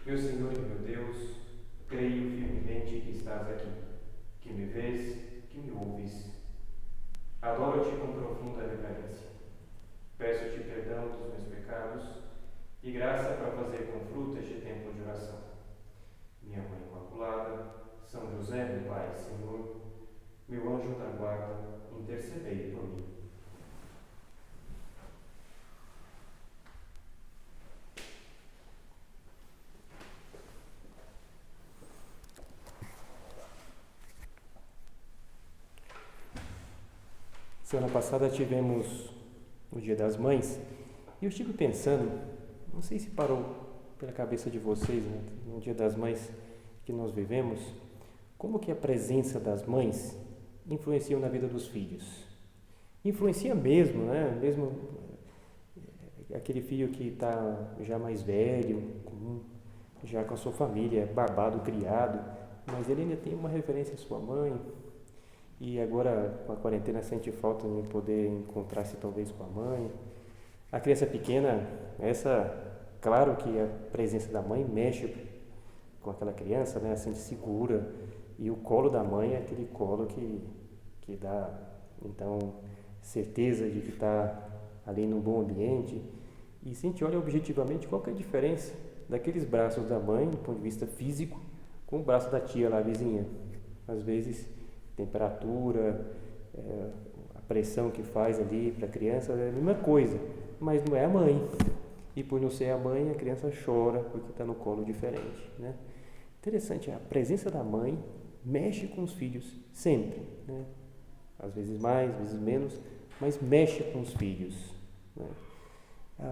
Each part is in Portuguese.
Meu Senhor e meu Deus, creio firmemente que estás aqui, que me vês, que me ouves. Adoro-te com profunda reverência. Peço-te perdão dos meus pecados e graça para fazer com fruto este tempo de oração. Minha Mãe Imaculada, São José, meu Pai e Senhor, meu anjo da guarda, intercedei por mim. Semana passada tivemos o Dia das Mães e eu estive pensando, não sei se parou pela cabeça de vocês, né, no Dia das Mães que nós vivemos, como que a presença das mães influencia na vida dos filhos. Influencia mesmo, né? Mesmo aquele filho que está já mais velho, já com a sua família, barbado, criado, mas ele ainda tem uma referência à sua mãe. E agora, com a quarentena, sente falta de poder encontrar-se talvez com a mãe. A criança pequena, claro que a presença da mãe mexe com aquela criança, né? Sente segura. E o colo da mãe é aquele colo que dá, então, certeza de que está ali num bom ambiente. E se a gente olha objetivamente, qual que é a diferença daqueles braços da mãe, do ponto de vista físico, com o braço da tia lá, a vizinha? Às vezes, temperatura, a pressão que faz ali para a criança é a mesma coisa, mas não é a mãe. E por não ser a mãe, a criança chora porque está no colo diferente, né? Interessante, a presença da mãe mexe com os filhos sempre, né? Às vezes mais, às vezes menos, mas mexe com os filhos, né?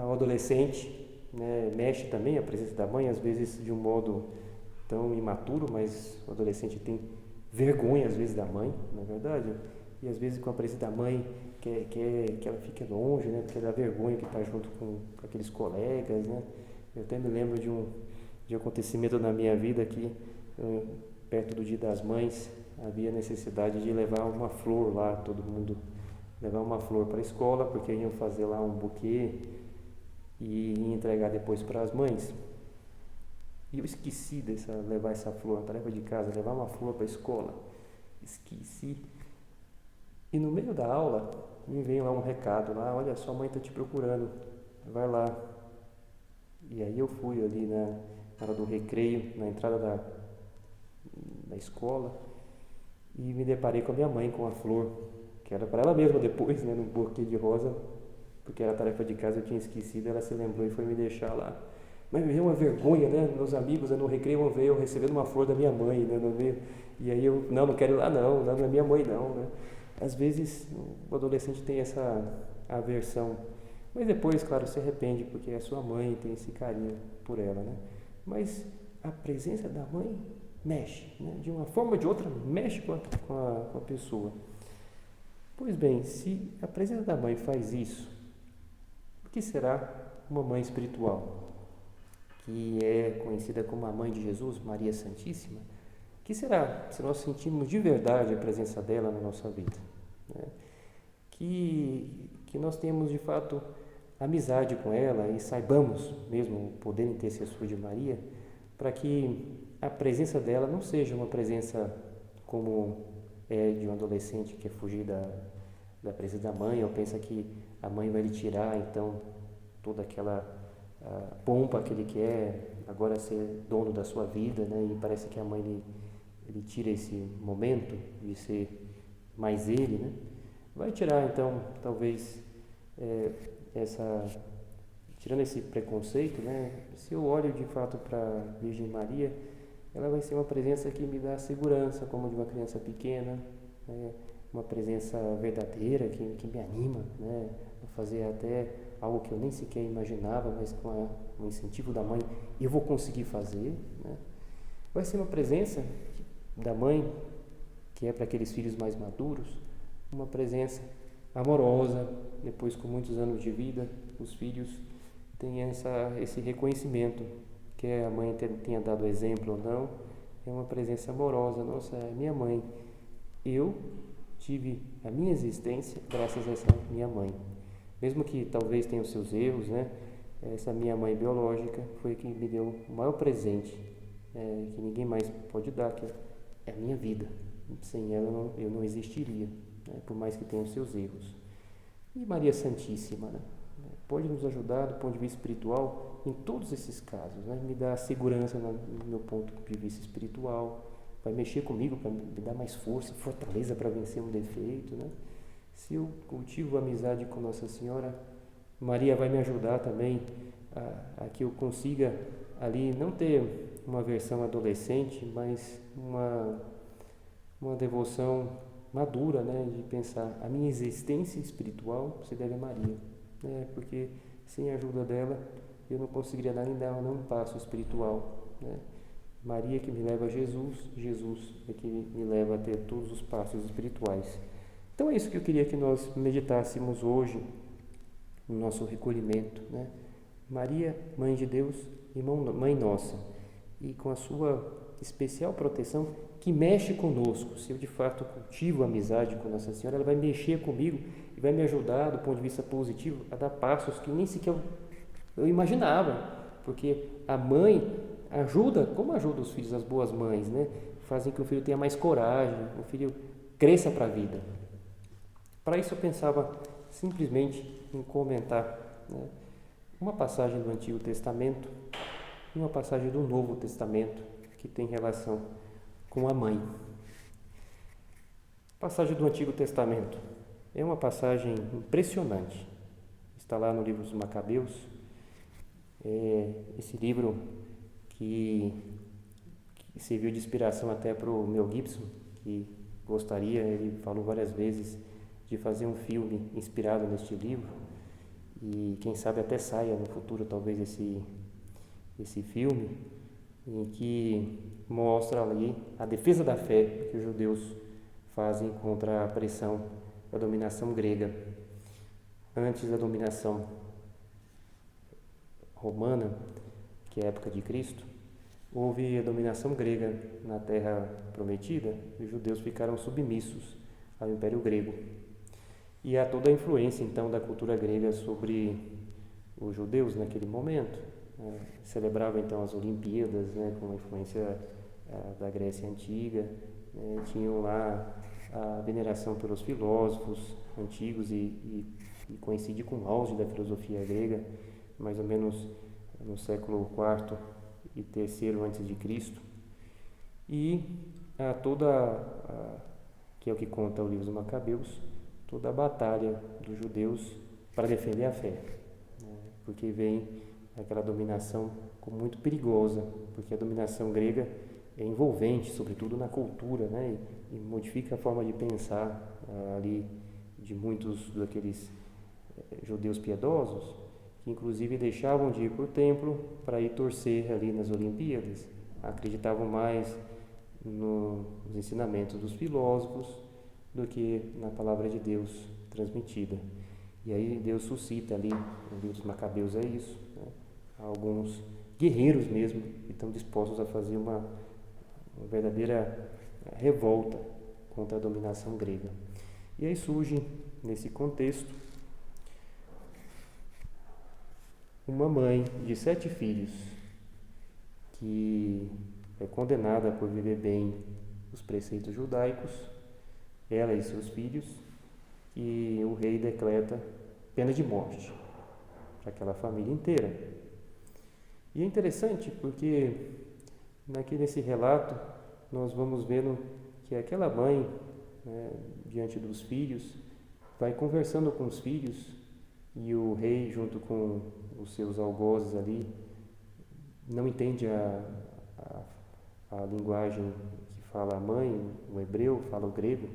O adolescente, né, mexe também a presença da mãe, às vezes de um modo tão imaturo, mas o adolescente tem vergonha às vezes da mãe, não é verdade? E às vezes com a presença da mãe quer que ela fique longe, né? Porque dá vergonha que está junto com aqueles colegas, né? Eu até me lembro de um acontecimento na minha vida que perto do Dia das Mães havia necessidade de levar uma flor lá, todo mundo levar uma flor para a escola, porque iam fazer lá um buquê e entregar depois para as mães. E eu esqueci de levar essa flor, a tarefa de casa, levar uma flor para a escola. Esqueci. E no meio da aula, me veio lá um recado, lá, olha, sua mãe está te procurando, vai lá. E aí eu fui ali na hora do recreio, na entrada da escola, e me deparei com a minha mãe com a flor, que era para ela mesma depois, né, num buquê de rosa, porque era a tarefa de casa, eu tinha esquecido, ela se lembrou e foi me deixar lá. Mas me deu uma vergonha, né? Meus amigos, no recreio vão ver eu recebendo uma flor da minha mãe, né? E aí eu, não quero ir lá não é minha mãe não, né? Às vezes o adolescente tem essa aversão, mas depois, claro, se arrepende, porque é sua mãe, tem esse carinho por ela, né? Mas a presença da mãe mexe, né? De uma forma ou de outra, mexe com a pessoa. Pois bem, se a presença da mãe faz isso, o que será uma mãe espiritual? Que é conhecida como a mãe de Jesus, Maria Santíssima. O que será se nós sentimos de verdade a presença dela na nossa vida? Né? Que nós tenhamos de fato amizade com ela e saibamos mesmo o poder intercessor de Maria, para que a presença dela não seja uma presença como é de um adolescente que quer fugir da presença da mãe, ou pensa que a mãe vai lhe tirar então toda aquela pompa que ele quer agora ser dono da sua vida, né? E parece que a mãe ele tira esse momento de ser mais ele, né? Vai tirar então talvez tirando esse preconceito, né? Se eu olho de fato para a Virgem Maria, ela vai ser uma presença que me dá segurança, como de uma criança pequena, né? Uma presença verdadeira que me anima, né? A fazer até algo que eu nem sequer imaginava, mas com o incentivo da mãe eu vou conseguir fazer, né? Vai ser uma presença da mãe que é para aqueles filhos mais maduros, uma presença amorosa. Depois, com muitos anos de vida, os filhos têm esse reconhecimento, que a mãe tenha dado exemplo ou não, é uma presença amorosa. Nossa, é minha mãe, eu tive a minha existência graças a essa minha mãe, mesmo que talvez tenha os seus erros, né? essa minha mãe biológica foi que me deu o maior presente que ninguém mais pode dar, que é a minha vida. Sem ela eu não existiria, né? Por mais que tenha os seus erros. E Maria Santíssima, né? Pode nos ajudar do ponto de vista espiritual em todos esses casos, né? Me dá segurança no meu ponto de vista espiritual, vai mexer comigo para me dar mais força, fortaleza para vencer um defeito, né? Se eu cultivo amizade com Nossa Senhora, Maria vai me ajudar também a que eu consiga ali não ter uma versão adolescente, mas uma devoção madura, né, de pensar a minha existência espiritual se deve a Maria, né, porque sem a ajuda dela eu não conseguiria dar nem dar um passo espiritual, né. Maria que me leva a Jesus, Jesus é que me leva a ter todos os passos espirituais. Então é isso que eu queria que nós meditássemos hoje no nosso recolhimento, né? Maria, Mãe de Deus e Mãe Nossa, e com a sua especial proteção que mexe conosco. Se eu de fato cultivo a amizade com Nossa Senhora, ela vai mexer comigo e vai me ajudar do ponto de vista positivo a dar passos que nem sequer eu imaginava, porque a mãe ajuda, como ajuda os filhos, as boas mães, né? Fazem que o filho tenha mais coragem, o filho cresça para a vida. Para isso eu pensava simplesmente em comentar, né, uma passagem do Antigo Testamento e uma passagem do Novo Testamento que tem relação com a mãe. A passagem do Antigo Testamento é uma passagem impressionante. Está lá no livro dos Macabeus. Esse livro que serviu de inspiração até para o Mel Gibson, que gostaria, ele falou várias vezes, de fazer um filme inspirado neste livro, e quem sabe até saia no futuro talvez esse filme, em que mostra ali a defesa da fé que os judeus fazem contra a pressão da dominação grega. Antes da dominação romana, que é a época de Cristo, houve a dominação grega na Terra Prometida e os judeus ficaram submissos ao Império Grego. E há toda a influência, então, da cultura grega sobre os judeus naquele momento. Celebrava, então, as Olimpíadas, né, com a influência da Grécia Antiga. Tinham lá a veneração pelos filósofos antigos e coincide com o auge da filosofia grega, mais ou menos no século IV e III a.C. E que é o que conta o livro dos Macabeus, toda a batalha dos judeus para defender a fé, né? Porque vem aquela dominação como muito perigosa, porque a dominação grega é envolvente, sobretudo na cultura, né? E modifica a forma de pensar ali de muitos daqueles judeus piedosos, que inclusive deixavam de ir para o templo para ir torcer ali nas Olimpíadas, acreditavam mais nos ensinamentos dos filósofos do que na palavra de Deus transmitida. E aí Deus suscita ali, no livro dos Macabeus é isso, né? Alguns guerreiros mesmo que estão dispostos a fazer uma verdadeira revolta contra a dominação grega. E aí surge, nesse contexto, uma mãe de 7 filhos que é condenada por viver bem os preceitos judaicos, ela e seus filhos, e o rei decreta pena de morte para aquela família inteira. E é interessante porque nesse relato nós vamos vendo que aquela mãe, né, diante dos filhos, vai conversando com os filhos, e o rei, junto com os seus algozes ali, não entende a linguagem que fala a mãe, o hebreu, fala o grego,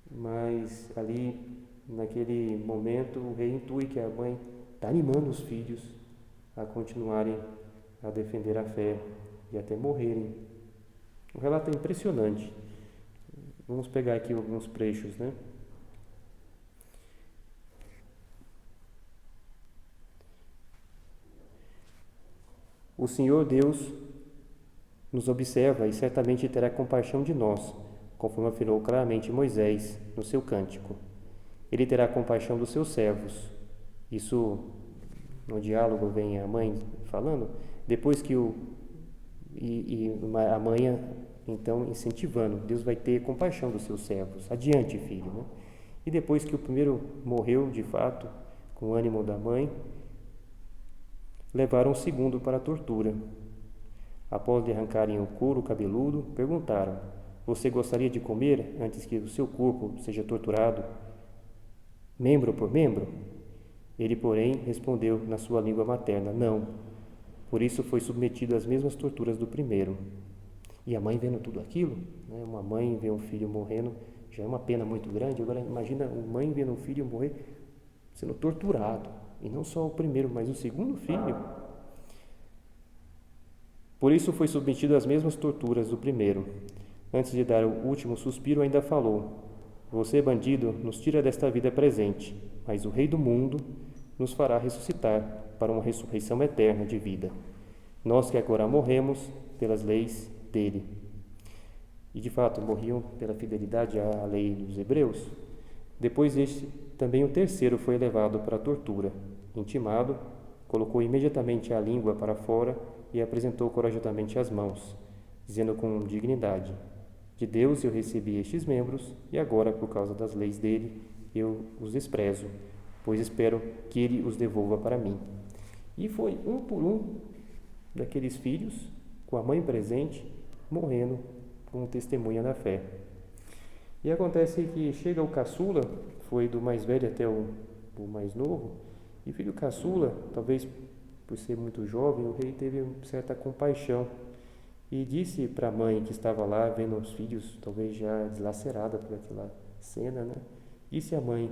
mas ali, naquele momento, o rei intui que a mãe está animando os filhos a continuarem a defender a fé e até morrerem. O relato é impressionante. Vamos pegar aqui alguns trechos, né? O Senhor Deus nos observa e certamente terá compaixão de nós, conforme afirmou claramente Moisés no seu cântico. Ele terá compaixão dos seus servos. Isso no diálogo vem a mãe falando, depois que a mãe então incentivando, Deus vai ter compaixão dos seus servos, adiante filho, né? E depois que o primeiro morreu de fato, com o ânimo da mãe, levaram o segundo para a tortura. Após lhe arrancarem o couro cabeludo, perguntaram: você gostaria de comer antes que o seu corpo seja torturado, membro por membro? Ele, porém, respondeu na sua língua materna: não. Por isso foi submetido às mesmas torturas do primeiro. E a mãe vendo tudo aquilo, né? Uma mãe vê um filho morrendo, já é uma pena muito grande. Agora imagina uma mãe vendo um filho morrer sendo torturado. E não só o primeiro, mas o segundo filho. Por isso foi submetido às mesmas torturas do primeiro. Antes de dar o último suspiro, ainda falou: você, bandido, nos tira desta vida presente, mas o Rei do mundo nos fará ressuscitar para uma ressurreição eterna de vida. Nós que agora morremos pelas leis dele. E de fato morriam pela fidelidade à lei dos hebreus. Depois deste, também o terceiro foi levado para a tortura. Intimado, colocou imediatamente a língua para fora e apresentou corajosamente as mãos, dizendo com dignidade: de Deus eu recebi estes membros, e agora, por causa das leis dele, eu os desprezo, pois espero que ele os devolva para mim. E foi um por um daqueles filhos, com a mãe presente, morrendo como testemunha da fé. E acontece que chega o caçula, foi do mais velho até o mais novo, e o filho caçula, talvez por ser muito jovem, o rei teve certa compaixão e disse para a mãe que estava lá, vendo os filhos, talvez já deslacerada por aquela cena, né? Disse à mãe: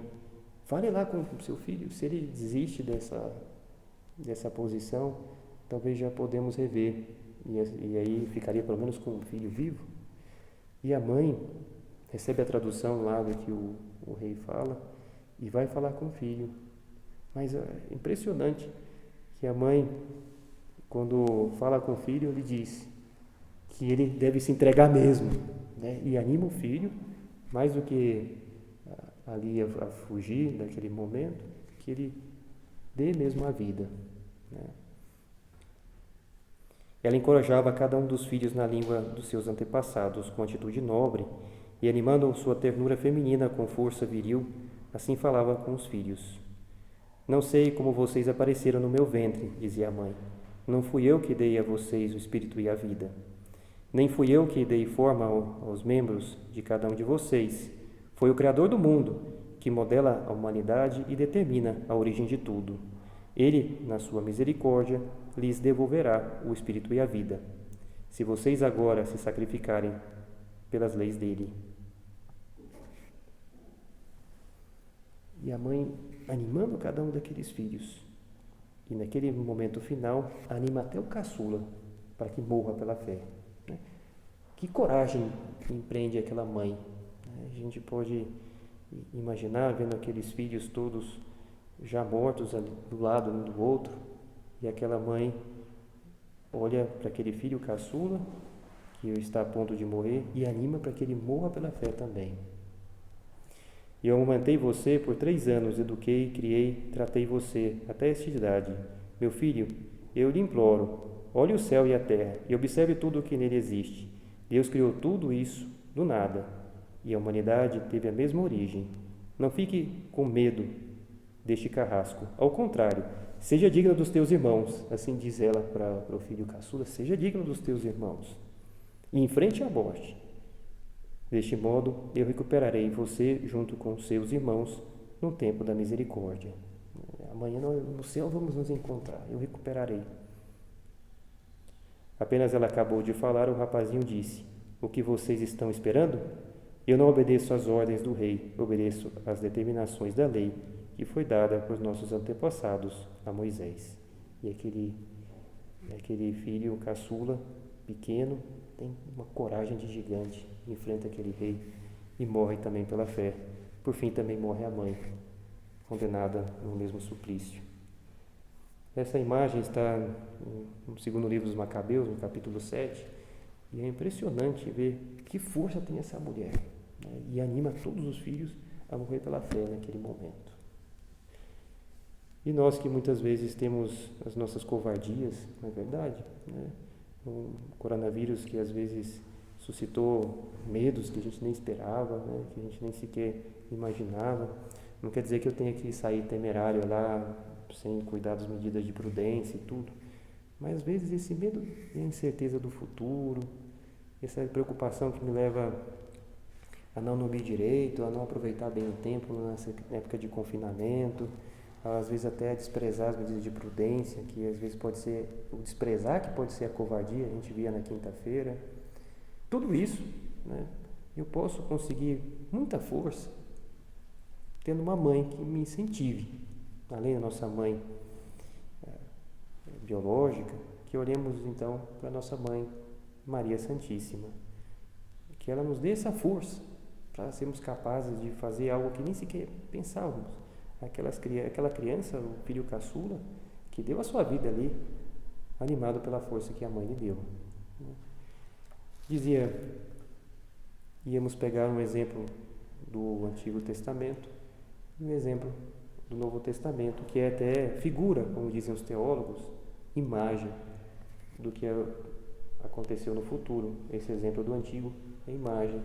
fale lá com o seu filho, se ele desiste dessa posição, talvez já podemos rever, e aí ficaria pelo menos com o filho vivo. E a mãe recebe a tradução lá do que o rei fala e vai falar com o filho. Mas é impressionante que a mãe, quando fala com o filho, lhe diz que ele deve se entregar mesmo, né? E anima o filho, mais do que ali a fugir daquele momento, que ele dê mesmo a vida, né? Ela encorajava cada um dos filhos na língua dos seus antepassados, com atitude nobre, e animando sua ternura feminina com força viril, assim falava com os filhos. Não sei como vocês apareceram no meu ventre, dizia a mãe. Não fui eu que dei a vocês o espírito e a vida. Nem fui eu que dei forma aos membros de cada um de vocês. Foi o Criador do mundo, que modela a humanidade e determina a origem de tudo. Ele, na sua misericórdia, lhes devolverá o espírito e a vida, se vocês agora se sacrificarem pelas leis dele. E a mãe animando cada um daqueles filhos. E naquele momento final, anima até o caçula para que morra pela fé, né? Que coragem empreende aquela mãe, né? A gente pode imaginar vendo aqueles filhos todos já mortos ali do lado um do outro, e aquela mãe olha para aquele filho caçula que está a ponto de morrer e anima para que ele morra pela fé também. E eu amamantei você por 3 anos, eduquei, criei, tratei você até esta idade. Meu filho, eu lhe imploro, olhe o céu e a terra e observe tudo o que nele existe. Deus criou tudo isso do nada, e a humanidade teve a mesma origem. Não fique com medo deste carrasco. Ao contrário, seja digno dos teus irmãos. Assim diz ela para o filho caçula: seja digno dos teus irmãos e enfrente a morte. Deste modo, eu recuperarei você junto com seus irmãos no tempo da misericórdia. Amanhã no céu vamos nos encontrar, eu recuperarei. Apenas ela acabou de falar, o rapazinho disse: o que vocês estão esperando? Eu não obedeço às ordens do rei, obedeço às determinações da lei que foi dada por nossos antepassados a Moisés. E aquele filho caçula, pequeno, tem uma coragem de gigante, enfrenta aquele rei e morre também pela fé. Por fim também morre a mãe, condenada no mesmo suplício. Essa imagem está no segundo livro dos Macabeus, no capítulo 7, e é impressionante ver que força tem essa mulher, né? E anima todos os filhos a morrer pela fé naquele momento. E nós que muitas vezes temos as nossas covardias, não é verdade, né? O coronavírus que às vezes suscitou medos que a gente nem esperava, né? Que a gente nem sequer imaginava. Não quer dizer que eu tenha que sair temerário lá, sem cuidar das medidas de prudência e tudo. Mas às vezes esse medo e a incerteza do futuro, essa preocupação que me leva a não dormir direito, a não aproveitar bem o tempo nessa época de confinamento, às vezes até a desprezar as medidas de prudência, que às vezes pode ser o desprezar, que pode ser a covardia, a gente via na quinta-feira. Tudo isso, né, eu posso conseguir muita força tendo uma mãe que me incentive, além da nossa mãe biológica, que oremos então para nossa mãe Maria Santíssima, que ela nos dê essa força para sermos capazes de fazer algo que nem sequer pensávamos. Aquela criança, o filho caçula, que deu a sua vida ali, animado pela força que a mãe lhe deu. Dizia, íamos pegar um exemplo do Antigo Testamento e um exemplo do Novo Testamento, que é até figura, como dizem os teólogos, imagem do que aconteceu no futuro. Esse exemplo do Antigo é imagem.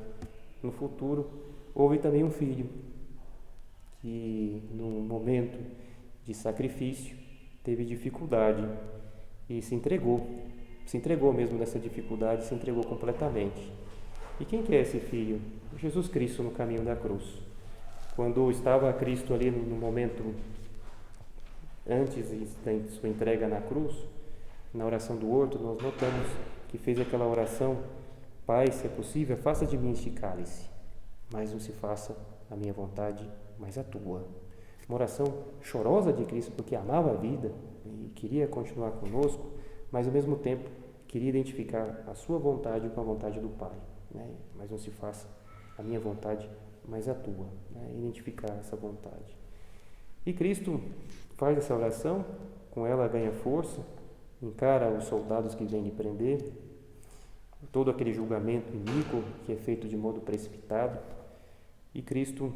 No futuro, houve também um filho que, num momento de sacrifício, teve dificuldade e se entregou mesmo nessa dificuldade, se entregou completamente. E quem que é esse filho? Jesus Cristo no caminho da cruz. Quando estava Cristo ali no momento antes da sua entrega na cruz, na oração do horto, nós notamos que fez aquela oração: Pai, se é possível, faça de mim este cálice, mas não se faça a minha vontade, mas a tua. Uma oração chorosa de Cristo, porque amava a vida e queria continuar conosco, mas ao mesmo tempo queria identificar a sua vontade com a vontade do Pai, né? Mas não se faça a minha vontade, mas a tua, né? Identificar essa vontade. E Cristo faz essa oração, com ela ganha força, encara os soldados que vêm lhe prender, todo aquele julgamento iníquo que é feito de modo precipitado, e Cristo,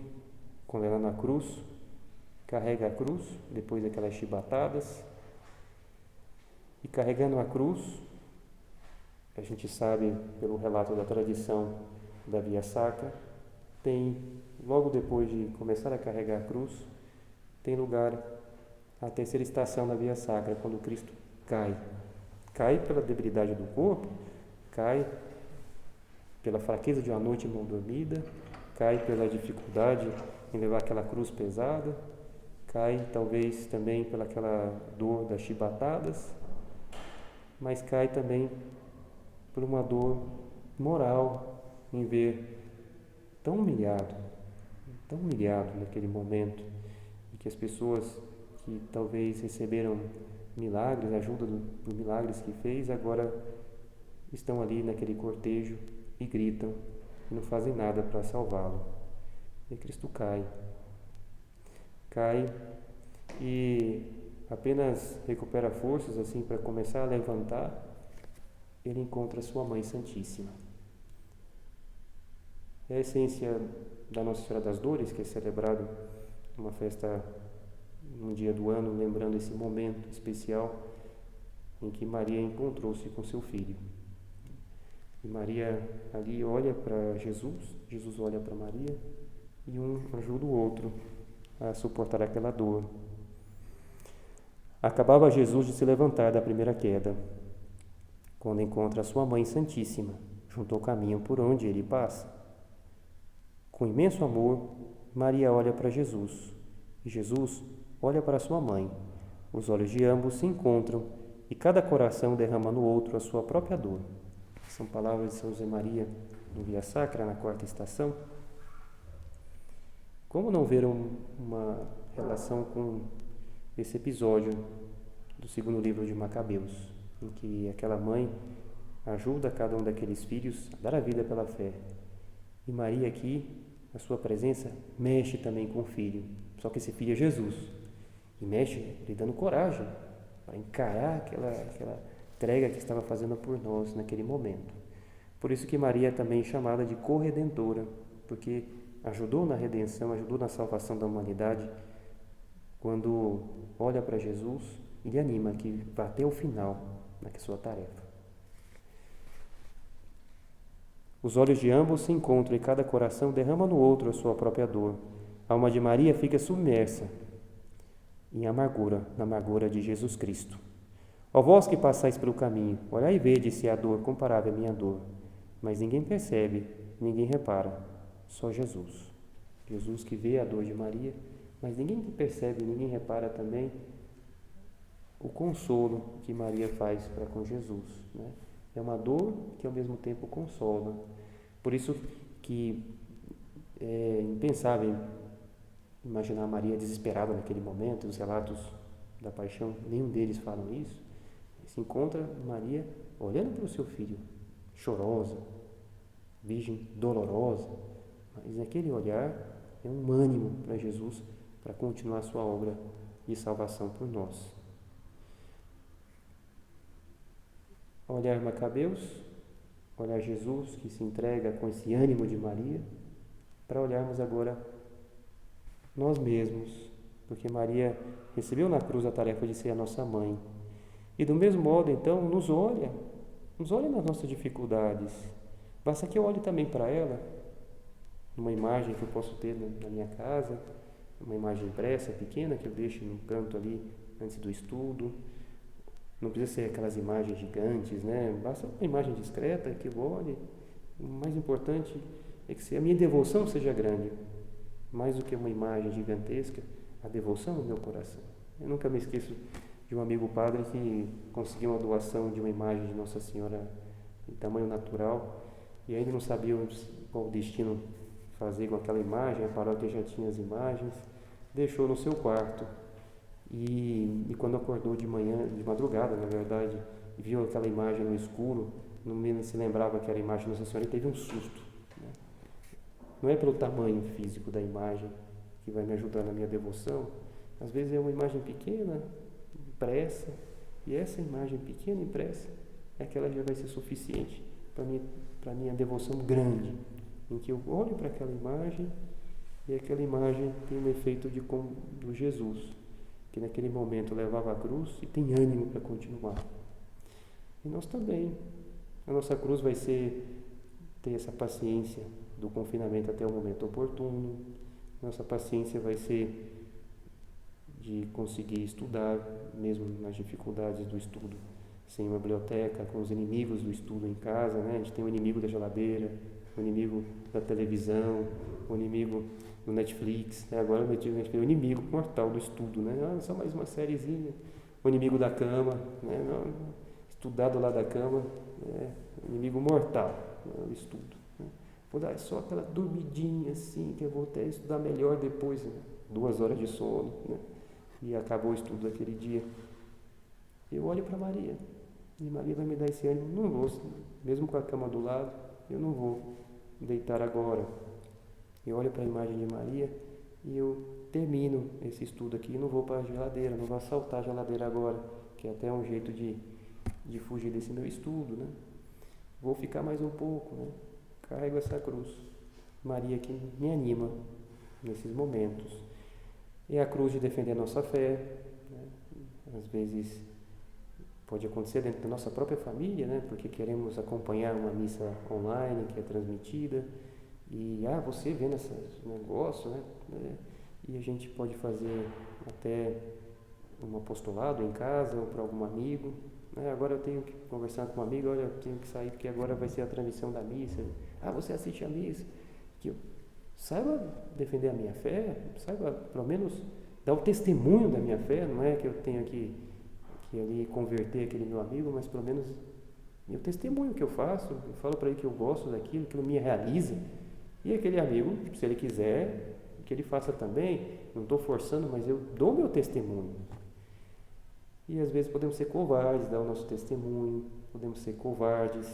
com ela na cruz, carrega a cruz, depois daquelas chibatadas, e carregando a cruz, a gente sabe pelo relato da tradição da Via Sacra, tem, logo depois de começar a carregar a cruz, tem lugar a terceira estação da Via Sacra, quando Cristo cai. Cai pela debilidade do corpo, cai pela fraqueza de uma noite mal dormida, cai pela dificuldade em levar aquela cruz pesada, cai talvez também pelaquela dor das chibatadas, mas cai também por uma dor moral em ver tão humilhado naquele momento, em que as pessoas que talvez receberam milagres, ajuda dos milagres que fez, agora estão ali naquele cortejo e gritam e não fazem nada para salvá-lo. E Cristo cai e apenas recupera forças assim para começar a levantar. Ele encontra sua Mãe Santíssima. É a essência da Nossa Senhora das Dores, que é celebrado uma festa num dia do ano, lembrando esse momento especial em que Maria encontrou-se com seu filho. E Maria ali olha para Jesus, Jesus olha para Maria, e um ajuda o outro a suportar aquela dor. Acabava Jesus de se levantar da primeira queda, quando encontra a sua Mãe Santíssima, junto ao caminho por onde ele passa. Com imenso amor, Maria olha para Jesus, e Jesus olha para sua mãe. Os olhos de ambos se encontram, e cada coração derrama no outro a sua própria dor. São palavras de São José Maria, no Via Sacra, na quarta estação. Como não ver uma relação com esse episódio do segundo livro de Macabeus, em que aquela mãe ajuda cada um daqueles filhos a dar a vida pela fé. E Maria aqui, a sua presença, mexe também com o filho, só que esse filho é Jesus, e mexe lhe dando coragem para encarar aquela entrega que estava fazendo por nós naquele momento. Por isso que Maria é também chamada de corredentora, porque ajudou na redenção, ajudou na salvação da humanidade quando olha para Jesus e lhe anima que vá até o final na sua tarefa. Os olhos de ambos se encontram e cada coração derrama no outro a sua própria dor. A alma de Maria fica submersa em amargura, na amargura de Jesus Cristo. Ó vós que passais pelo caminho, olhai e vede se há dor comparável à minha dor. Mas ninguém percebe, ninguém repara, só Jesus. Jesus que vê a dor de Maria, mas ninguém percebe, ninguém repara também o consolo que Maria faz para com Jesus, né? É uma dor que ao mesmo tempo consola. Por isso que é impensável imaginar Maria desesperada naquele momento. Os relatos da paixão, nenhum deles falam isso. Se encontra Maria olhando para o seu filho, chorosa, virgem dolorosa, mas naquele olhar é um ânimo para Jesus para continuar sua obra de salvação por nós. Olhar Macabeus, olhar Jesus que se entrega com esse ânimo de Maria, para olharmos agora nós mesmos, porque Maria recebeu na cruz a tarefa de ser a nossa mãe. E do mesmo modo, então, nos olha nas nossas dificuldades. Basta que eu olhe também para ela, numa imagem que eu posso ter na minha casa, uma imagem impressa, pequena, que eu deixo no canto ali antes do estudo. Não precisa ser aquelas imagens gigantes, né? Basta uma imagem discreta que eu olhe. O mais importante é que a minha devoção seja grande. Mais do que uma imagem gigantesca, a devoção no meu coração. Eu nunca me esqueço de um amigo padre que conseguiu uma doação de uma imagem de Nossa Senhora em tamanho natural, e ainda não sabia qual o destino fazer com aquela imagem. A paróquia já tinha as imagens, deixou no seu quarto. E quando acordou de manhã, de madrugada, na verdade, viu aquela imagem no escuro, não se lembrava que era a imagem de Nossa Senhora, e teve um susto. Né? Não é pelo tamanho físico da imagem que vai me ajudar na minha devoção. Às vezes é uma imagem pequena, impressa, e essa imagem pequena, impressa, é que ela já vai ser suficiente para a minha devoção grande, em que eu olho para aquela imagem e aquela imagem tem um efeito do Jesus, que naquele momento levava a cruz e tem ânimo para continuar. E nós também. A nossa cruz vai ter essa paciência do confinamento até o momento oportuno. Nossa paciência vai ser de conseguir estudar, mesmo nas dificuldades do estudo, sem uma biblioteca, com os inimigos do estudo em casa, né? A gente tem o inimigo da geladeira, o inimigo da televisão, o inimigo do Netflix, né? Agora a gente tem o inimigo mortal do estudo, né? Só mais uma sériezinha. O inimigo da cama, né? Estudar do lado da cama, né? O inimigo mortal, né? O estudo. Né? Vou dar só aquela dormidinha assim, que eu vou até estudar melhor depois, né? 2 horas de sono, né? E acabou o estudo daquele dia. Eu olho para Maria, e Maria vai me dar esse ânimo. Não vou, mesmo com a cama do lado, eu não vou deitar agora. Eu olho para a imagem de Maria e eu termino esse estudo aqui. Não vou para a geladeira, não vou assaltar a geladeira agora, que é até um jeito de fugir desse meu estudo, né? Vou ficar mais um pouco, né? Carrego essa cruz. Maria que me anima nesses momentos. É a cruz de defender a nossa fé, né? Às vezes pode acontecer dentro da nossa própria família, né? Porque queremos acompanhar uma missa online que é transmitida e você vendo esse negócio, né? E a gente pode fazer até um apostolado em casa ou para algum amigo, né? Agora eu tenho que conversar com um amigo, olha, eu tenho que sair porque agora vai ser a transmissão da missa. Você assiste a missa. Que eu saiba defender a minha fé, saiba pelo menos dar o testemunho da minha fé. Não é que eu tenha que ali converter aquele meu amigo, mas pelo menos meu testemunho que eu faço, eu falo para ele que eu gosto daquilo, que me realiza. E aquele amigo, se ele quiser, que ele faça também. Não estou forçando, mas eu dou meu testemunho. E às vezes podemos ser covardes, dar o nosso testemunho, podemos ser covardes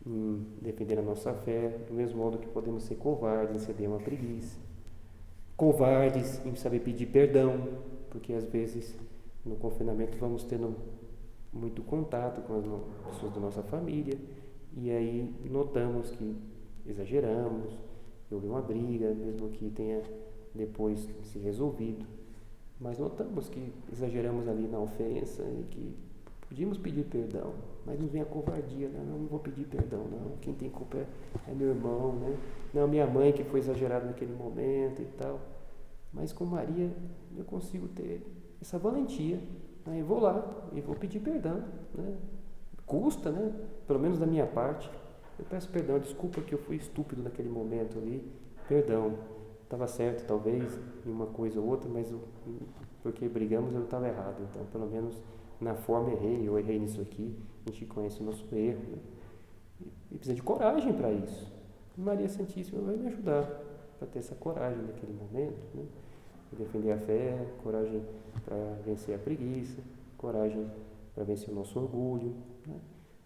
em defender a nossa fé, do mesmo modo que podemos ser covardes em ceder uma preguiça, covardes em saber pedir perdão, porque às vezes no confinamento vamos tendo muito contato com as pessoas da nossa família e aí notamos que exageramos, houve uma briga, mesmo que tenha depois se resolvido, mas notamos que exageramos ali na ofensa e que podíamos pedir perdão, mas nos vem a covardia, né? Não vou pedir perdão, não. Quem tem culpa é meu irmão, né? Não, minha mãe que foi exagerada naquele momento e tal. Mas com Maria eu consigo ter essa valentia, né? Eu vou lá e vou pedir perdão, né? Custa, né? Pelo menos da minha parte. Eu peço perdão, desculpa que eu fui estúpido naquele momento ali, perdão. Estava certo talvez em uma coisa ou outra, mas porque brigamos eu estava errado. Então pelo menos na forma eu errei nisso aqui. A gente conhece o nosso erro, né? E precisa de coragem para isso. Maria Santíssima vai me ajudar para ter essa coragem naquele momento, né? Defender a fé, coragem para vencer a preguiça, coragem para vencer o nosso orgulho, né?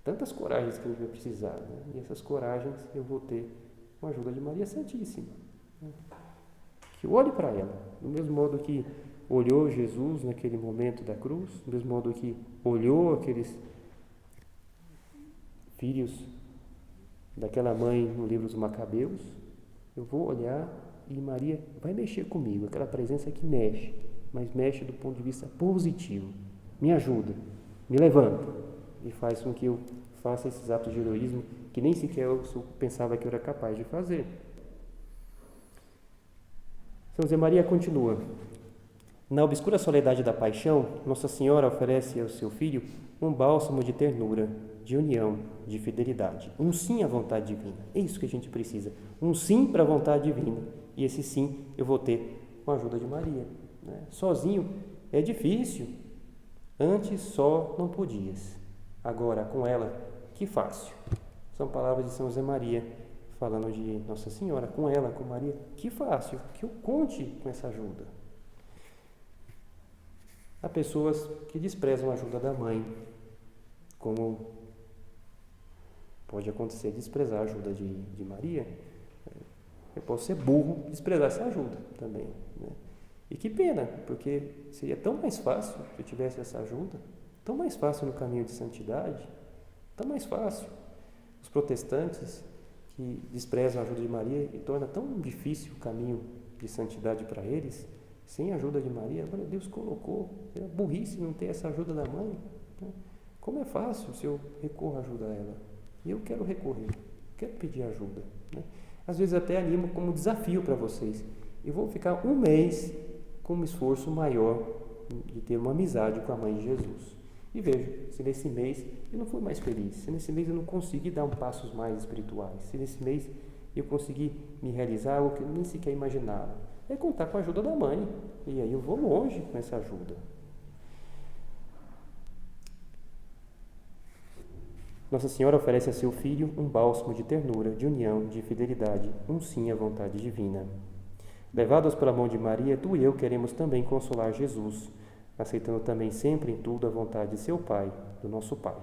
Tantas coragens que a gente vai precisar, né? E essas coragens eu vou ter com a ajuda de Maria Santíssima, né? Que eu olhe para ela, do mesmo modo que olhou Jesus naquele momento da cruz, do mesmo modo que olhou aqueles filhos daquela mãe no livro dos Macabeus, eu vou olhar e Maria vai mexer comigo, aquela presença que mexe, mas mexe do ponto de vista positivo, me ajuda, me levanta e faz com que eu faça esses atos de heroísmo que nem sequer eu pensava que eu era capaz de fazer. São José Maria continua: na obscura soledade da paixão, Nossa Senhora oferece ao seu filho um bálsamo de ternura, de união, de fidelidade. Um sim à vontade divina. É isso que a gente precisa. Um sim para a vontade divina. E esse sim eu vou ter com a ajuda de Maria, né? Sozinho é difícil. Antes só não podias. Agora com ela, que fácil. São palavras de São José Maria, falando de Nossa Senhora. Com ela, com Maria, que fácil. Que eu conte com essa ajuda. Há pessoas que desprezam a ajuda da mãe, como pode acontecer desprezar a ajuda de Maria. Eu posso ser burro e desprezar essa ajuda também, né? E que pena, porque seria tão mais fácil se eu tivesse essa ajuda, tão mais fácil no caminho de santidade, tão mais fácil. Os protestantes que desprezam a ajuda de Maria e torna tão difícil o caminho de santidade para eles, sem a ajuda de Maria. Agora Deus colocou, é burrice não ter essa ajuda da mãe, né? Como é fácil se eu recorro à ajuda a ela. E eu quero recorrer, quero pedir ajuda, né? Às vezes até animo como desafio para vocês. Eu vou ficar um mês com um esforço maior de ter uma amizade com a mãe de Jesus. E vejo se nesse mês eu não fui mais feliz, se nesse mês eu não consegui dar passos mais espirituais, se nesse mês eu consegui me realizar algo que eu nem sequer imaginava. É contar com a ajuda da mãe. E aí eu vou longe com essa ajuda. Nossa Senhora oferece a seu filho um bálsamo de ternura, de união, de fidelidade, um sim à vontade divina. Levados pela mão de Maria, tu e eu queremos também consolar Jesus, aceitando também sempre em tudo a vontade de seu Pai, do nosso Pai.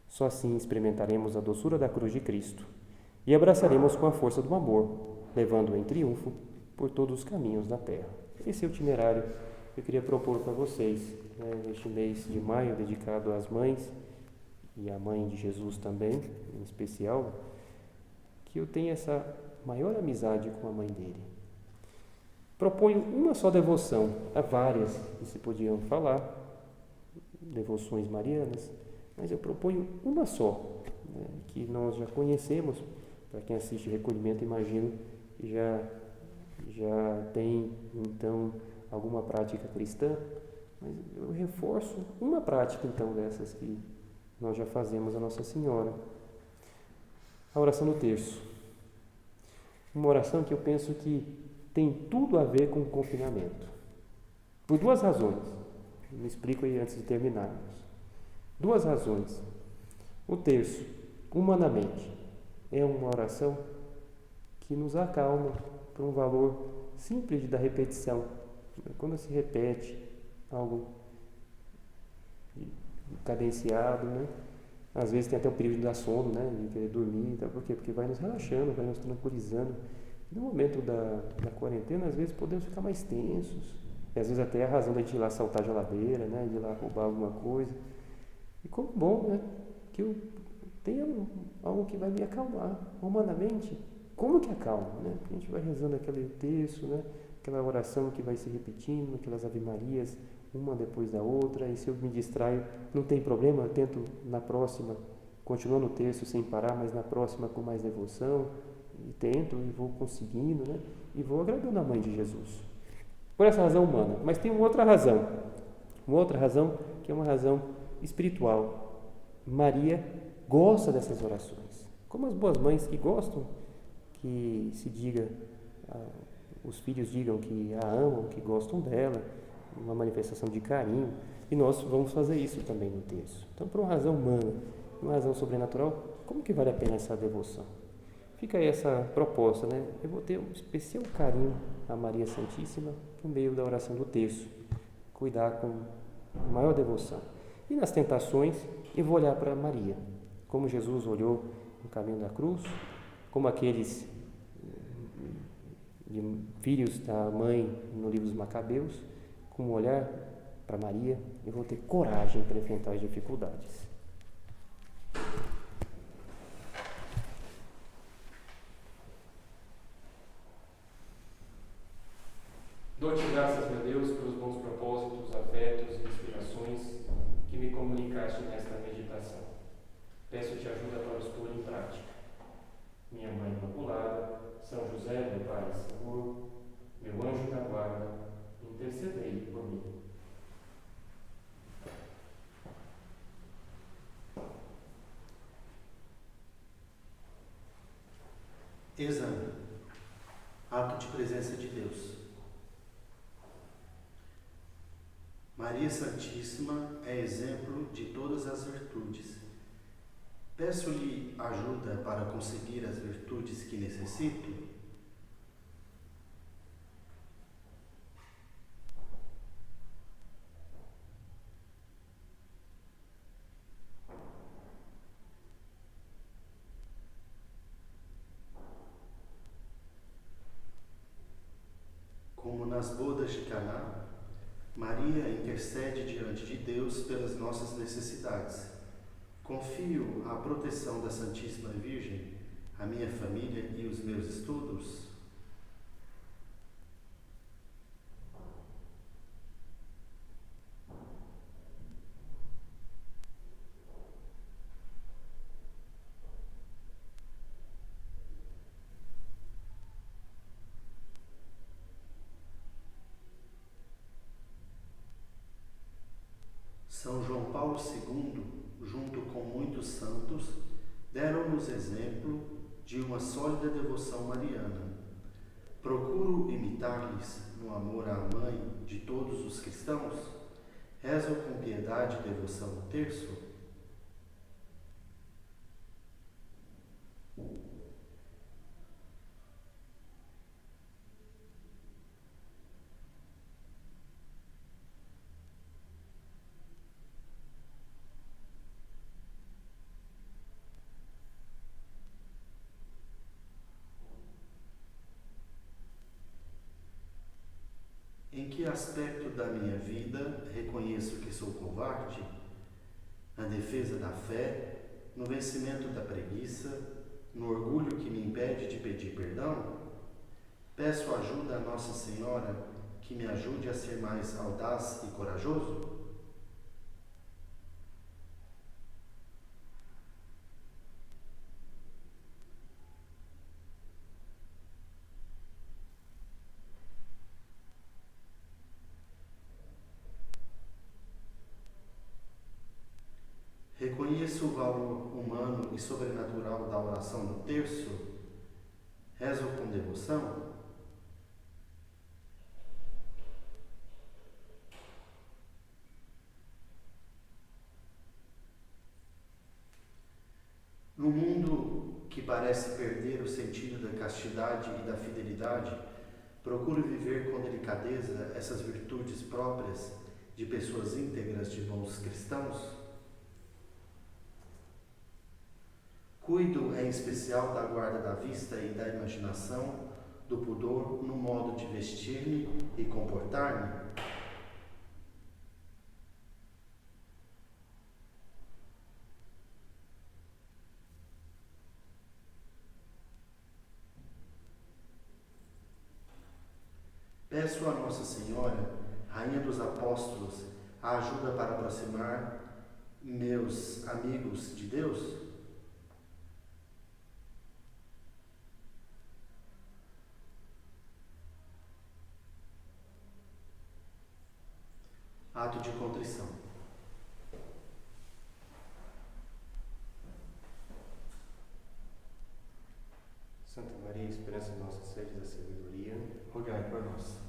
Só assim experimentaremos a doçura da cruz de Cristo e abraçaremos com a força do amor, levando-o em triunfo por todos os caminhos da terra. Esse é o itinerário que eu queria propor para vocês, né, neste mês de maio, dedicado às mães, e a mãe de Jesus também, em especial, que eu tenha essa maior amizade com a mãe dele. Proponho uma só devoção, há várias que se podiam falar, devoções marianas, mas eu proponho uma só, né, que nós já conhecemos. Para quem assiste Recolhimento, imagino que já tem, então, alguma prática cristã, mas eu reforço uma prática, então, dessas que nós já fazemos a Nossa Senhora. A oração do terço. Uma oração que eu penso que tem tudo a ver com o confinamento. Por duas razões. Me explico aí antes de terminarmos. Duas razões. O terço, humanamente, é uma oração que nos acalma por um valor simples da repetição. Quando se repete algo cadenciado, né? Às vezes tem até o período da sono, né? De querer dormir, tá? Por quê? Porque vai nos relaxando, vai nos tranquilizando. No momento da quarentena, às vezes podemos ficar mais tensos, e às vezes até a razão da gente ir lá saltar a geladeira, né? De ir lá roubar alguma coisa. E como bom, né? Que eu tenha algo que vai me acalmar humanamente. Como que acalma, né? Porque a gente vai rezando aquele terço, né? aquela oração que vai se repetindo, aquelas ave-marias, uma depois da outra, e se eu me distraio, não tem problema, eu tento na próxima, continuando o terço sem parar, mas na próxima com mais devoção, e tento, e vou conseguindo, né? E vou agradando a mãe de Jesus. Por essa razão humana. Mas tem uma outra razão que é uma razão espiritual. Maria gosta dessas orações, como as boas mães que gostam que se diga, os filhos digam que a amam, que gostam dela, uma manifestação de carinho, e nós vamos fazer isso também no terço. Então, por uma razão humana, uma razão sobrenatural, como que vale a pena essa devoção? Fica aí essa proposta, né? Eu vou ter um especial carinho a Maria Santíssima por meio da oração do terço, cuidar com maior devoção. E nas tentações, eu vou olhar para Maria, como Jesus olhou no caminho da cruz, como aqueles filhos da mãe no livro dos Macabeus, como olhar para Maria, eu vou ter coragem para enfrentar as dificuldades. Dou-te graças, meu Deus, pelos bons propósitos, afetos e inspirações que me comunicaste nesta meditação. Peço-te ajuda para os pôr em prática. Minha Mãe Imaculada, São José, meu Pai e Senhor, meu anjo da guarda, intercedei por mim. Exame. Ato de presença de Deus. Maria Santíssima é exemplo de todas as virtudes. Peço-lhe ajuda para conseguir as virtudes que necessito. Como nas bodas de Caná, Maria intercede diante de Deus pelas nossas necessidades. Confio a proteção da Santíssima Virgem, a minha família e os meus estudos. São João Paulo II, junto com muitos santos, deram-nos exemplo de uma sólida devoção mariana. Procuro imitar-lhes no amor à mãe de todos os cristãos. Rezo com piedade e devoção no terço. Em que aspecto da minha vida reconheço que sou covarde? Na defesa da fé, no vencimento da preguiça, no orgulho que me impede de pedir perdão? Peço ajuda a Nossa Senhora que me ajude a ser mais audaz e corajoso? Reconheço o valor humano e sobrenatural da oração do terço? Rezo com devoção? No mundo que parece perder o sentido da castidade e da fidelidade, procuro viver com delicadeza essas virtudes próprias de pessoas íntegras, de bons cristãos. Cuido em especial da guarda da vista e da imaginação, do pudor no modo de vestir-me e comportar-me. Peço a Nossa Senhora, Rainha dos Apóstolos, a ajuda para aproximar meus amigos de Deus. Ato de contrição. Santa Maria, esperança nossa, sede da sabedoria, Rogai por nós.